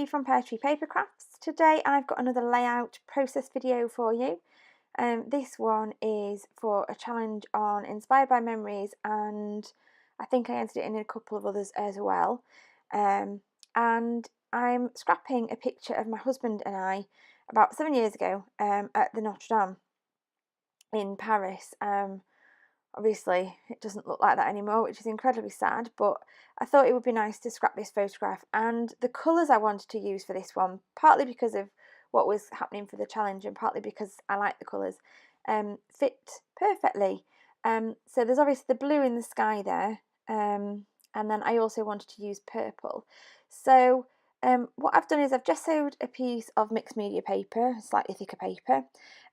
Vicky from Pear Tree Paper Crafts. Today I've got another layout process video for you. This one is for a challenge on Inspired by Memories, and I think I entered it in a couple of others as well. And I'm scrapping a picture of my husband and I about 7 years ago at the Notre Dame in Paris. Obviously it doesn't look like that anymore, which is incredibly sad, but I thought it would be nice to scrap this photograph. And the colours I wanted to use for this one, partly because of what was happening for the challenge and partly because I like the colours, fit perfectly. So there's obviously the blue in the sky there, and then I also wanted to use purple. So what I've done is I've gessoed a piece of mixed media paper, slightly thicker paper.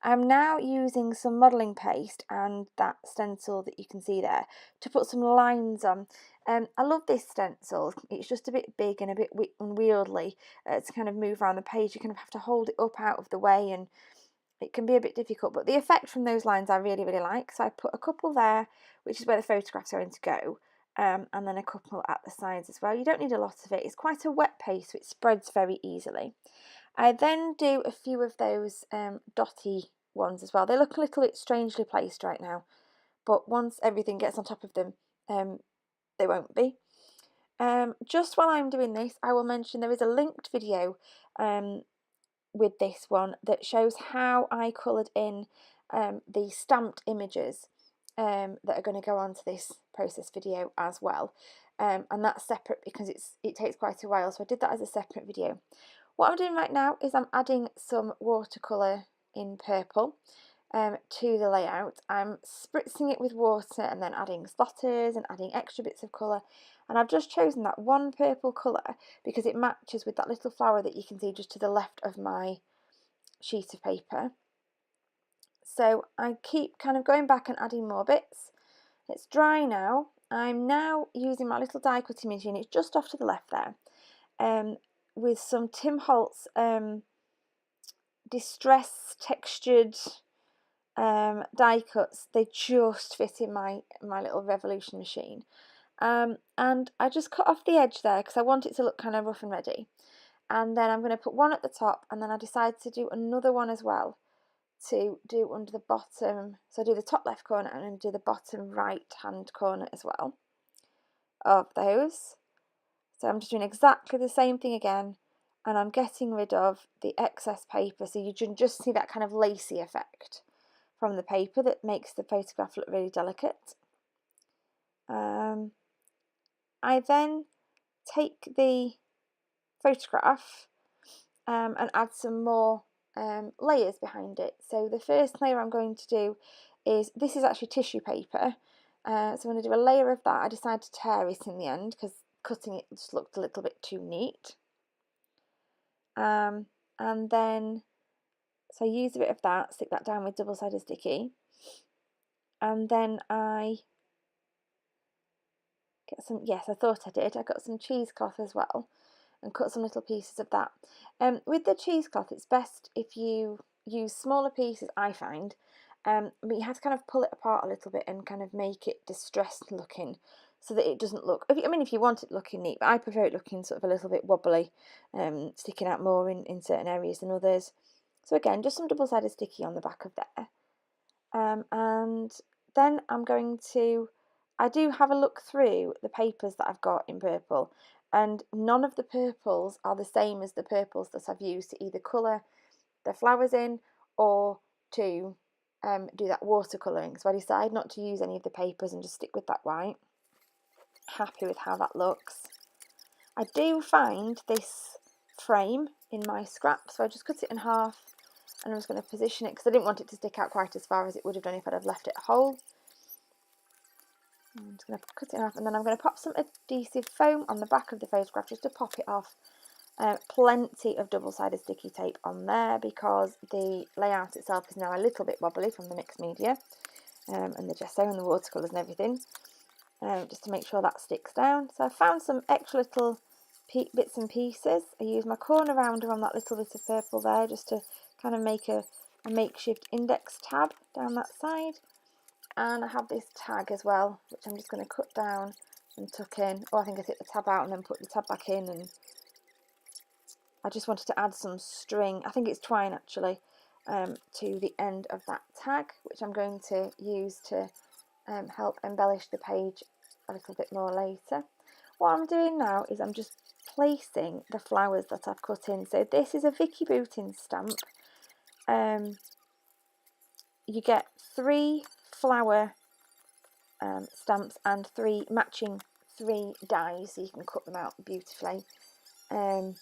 I'm now using some modelling paste and that stencil that you can see there to put some lines on. I love this stencil. It's just a bit big and a bit unwieldy to kind of move around the page. You kind of have to hold it up out of the way, and it can be a bit difficult, but the effect from those lines I really like. So I put a couple there, which is where the photographs are going to go. And then a couple at the sides as well. You don't need a lot of it. It's quite a wet paste, so it spreads very easily. I then do a few of those dotty ones as well. They look a little bit strangely placed right now, but once everything gets on top of them, they won't be. Just while I'm doing this, I will mention there is a linked video with this one that shows how I coloured in the stamped images that are going to go onto this process video as well, and that's separate because it takes quite a while, so I did that as a separate video. What I'm doing right now is I'm adding some watercolour in purple to the layout. I'm spritzing it with water and then adding splatters and adding extra bits of colour, and I've just chosen that one purple colour because it matches with that little flower that you can see just to the left of my sheet of paper. So I keep kind of going back and adding more bits. It's dry now. I'm now using my little die cutting machine, it's just off to the left there, with some Tim Holtz distress textured die cuts. They just fit in my little Revolution machine. And I just cut off the edge there because I want it to look kind of rough and ready. And then I'm going to put one at the top, and then I decided to do another one as well to do under the bottom. So I do the top left corner and then do the bottom right hand corner as well of those. So I'm just doing exactly the same thing again, and I'm getting rid of the excess paper, so you can just see that kind of lacy effect from the paper that makes the photograph look really delicate. I then take the photograph and add some more layers behind it. So the first layer I'm going to do is, this is actually tissue paper, so I'm going to do a layer of that. I decided to tear it in the end because cutting it just looked a little bit too neat. And then, so I use a bit of that, stick that down with double-sided sticky, and then I get some, yes, I thought I did, I got some cheesecloth as well and cut some little pieces of that. With the cheesecloth, it's best if you use smaller pieces, I find, but you have to kind of pull it apart a little bit and kind of make it distressed looking so that it doesn't look, if you want it looking neat, but I prefer it looking sort of a little bit wobbly, sticking out more in certain areas than others. So again, just some double-sided sticky on the back of there. And then I'm going to, I do have a look through the papers that I've got in purple, and none of the purples are the same as the purples that I've used to either colour the flowers in or to do that watercolouring. So I decided not to use any of the papers and just stick with that white. Happy with how that looks. I do find this frame in my scrap, so I just cut it in half, and I was going to position it because I didn't want it to stick out quite as far as it would have done if I'd have left it whole. I'm just going to cut it in half, and then I'm going to pop some adhesive foam on the back of the photograph just to pop it off. Plenty of double-sided sticky tape on there because the layout itself is now a little bit wobbly from the mixed media and the gesso and the watercolours and everything, just to make sure that sticks down. So I found some extra little bits and pieces. I used my corner rounder on that little bit of purple there just to kind of make a makeshift index tab down that side. And I have this tag as well, which I'm just going to cut down and tuck in. Oh, I think I took the tab out and then put the tab back in, and I just wanted to add some string, I think it's twine actually, to the end of that tag, which I'm going to use to help embellish the page a little bit more later. What I'm doing now is I'm just placing the flowers that I've cut in. So this is a Vicki Boutin stamp. You get 3 flower stamps and 3 matching 3 dies, so you can cut them out beautifully. So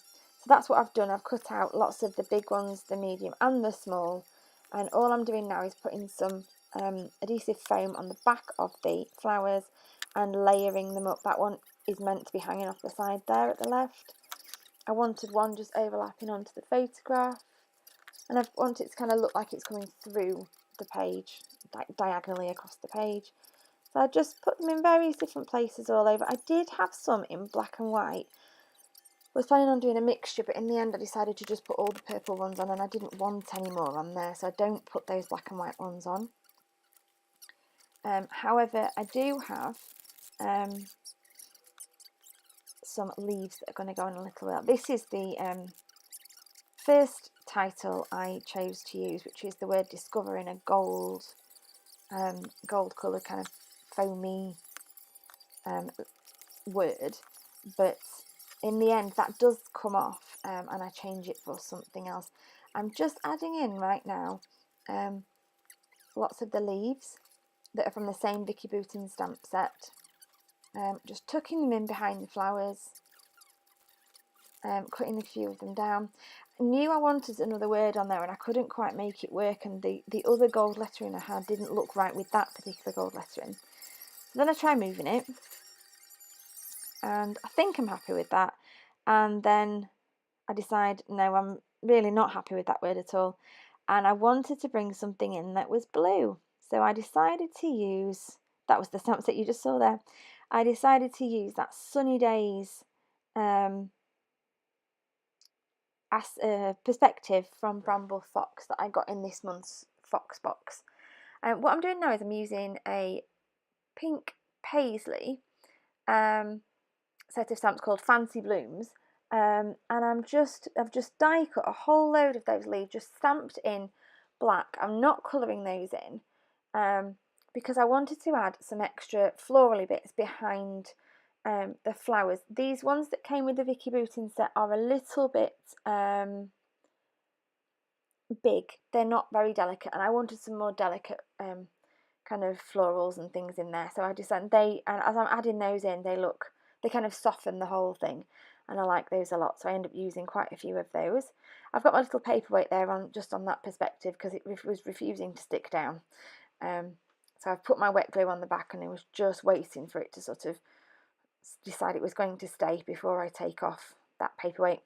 that's what I've done. I've cut out lots of the big ones, the medium and the small, and all I'm doing now is putting some adhesive foam on the back of the flowers and layering them up. That one is meant to be hanging off the side there at the left. I wanted one just overlapping onto the photograph, and I want it to kind of look like it's coming through the page, like diagonally across the page. So I just put them in various different places all over. I did have some in black and white. I was planning on doing a mixture, but in the end I decided to just put all the purple ones on, and I didn't want any more on there, so I don't put those black and white ones on. However, I do have some leaves that are going to go on a little bit. This is the first title I chose to use, which is the word discover in a gold coloured kind of foamy word, but in the end that does come off, and I change it for something else. I'm just adding in right now lots of the leaves that are from the same Vicki Boutin stamp set, just tucking them in behind the flowers, cutting a few of them down. I knew I wanted another word on there and I couldn't quite make it work, and the other gold lettering I had didn't look right with that particular gold lettering. So then I tried moving it, and I think I'm happy with that, and then I decide no, I'm really not happy with that word at all, and I wanted to bring something in that was blue. So I decided to use, that was the stamp set you just saw there, I decided to use that Sunny Days perspective from Bramble Fox that I got in this month's Fox box. What I'm doing now is I'm using a pink paisley set of stamps called Fancy Blooms, and I've just die cut a whole load of those leaves, just stamped in black. I'm not colouring those in because I wanted to add some extra florally bits behind the flowers. These ones that came with the Vicki Boutin set are a little bit big. They're not very delicate, and I wanted some more delicate kind of florals and things in there. So I decided and as I'm adding those in, they kind of soften the whole thing, and I like those a lot. So I end up using quite a few of those. I've got my little paperweight there on that perspective because it was refusing to stick down. So I've put my wet glue on the back, and I was just waiting for it to sort of decide it was going to stay before I take off that paperweight.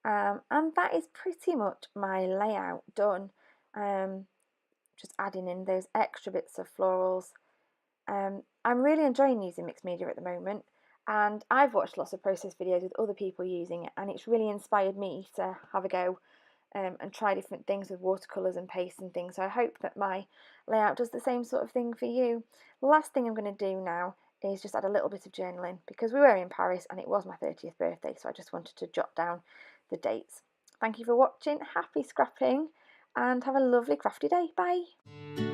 And that is pretty much my layout done. Just adding in those extra bits of florals. I'm really enjoying using mixed media at the moment, and I've watched lots of process videos with other people using it, and it's really inspired me to have a go and try different things with watercolours and paste and things. So I hope that my layout does the same sort of thing for you. The last thing I'm going to do now is just add a little bit of journaling, because we were in Paris and it was my 30th birthday, so I just wanted to jot down the dates. Thank you for watching, happy scrapping, and have a lovely crafty day. Bye!